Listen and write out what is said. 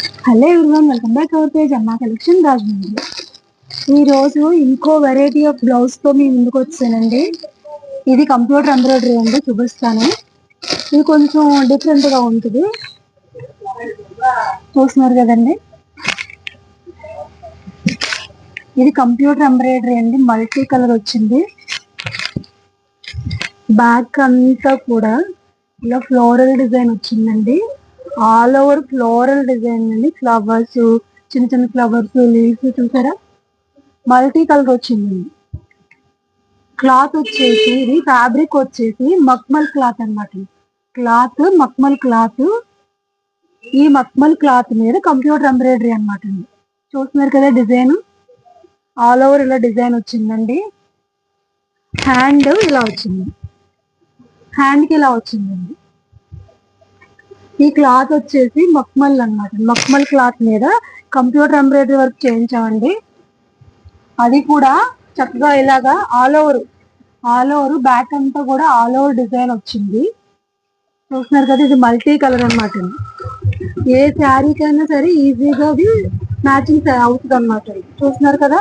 Hello everyone, welcome back our page అమ్మా collection Rajahmundry. ఈ రోజు ఇంకో వెరైటీ ఆఫ్ బ్లౌజ్ తో మీ ముందుకు వచ్చానండి. ఇది కంప్యూటర్ ఎంబ్రాయిడరీ అండి, చూపిస్తాను. ఇది కొంచెం డిఫరెంట్ గా ఉంటుంది, చూస్తున్నారు కదండి. ఇది కంప్యూటర్ ఎంబ్రాయిడరీ అండి, మల్టీ కలర్ వచ్చింది. బ్యాక్ అంతా కూడా ఇలా ఫ్లోరల్ డిజైన్ వచ్చిందండి. ఆల్ ఓవర్ ఫ్లోరల్ డిజైన్ అండి. ఫ్లవర్స్, చిన్న చిన్న ఫ్లవర్స్, లీవ్స్ చూసారా, మల్టీ కలర్ వచ్చిందండి. క్లాత్ వచ్చేసి ఇది ఫ్యాబ్రిక్ వచ్చేసి మక్మల్ క్లాత్ అనమాట. క్లాత్ మక్మల్ క్లాత్. ఈ మక్మల్ క్లాత్ మీద కంప్యూటర్ ఎంబ్రాయిడరీ అనమాట అండి. చూస్తున్నారు కదా డిజైన్, ఆల్ ఓవర్ ఇలా డిజైన్ వచ్చిందండి. హ్యాండ్ ఇలా వచ్చింది, హ్యాండ్ కి ఇలా వచ్చిందండి. ఈ క్లాత్ వచ్చేసి మక్మల్ అన్నమాట. మక్మల్ క్లాత్ మీద కంప్యూటర్ ఎంబ్రాయిడరీ వర్క్ చేయించామండి. అది కూడా చక్కగా ఇలాగా ఆల్ ఓవర్ బ్యాక్ అంతా కూడా ఆల్ ఓవర్ డిజైన్ వచ్చింది. చూస్తున్నారు కదా, ఇది మల్టీ కలర్ అనమాట. ఏ శారీకైనా సరే ఈజీగా అది మ్యాచింగ్ అవుతుంది అనమాట. చూస్తున్నారు కదా,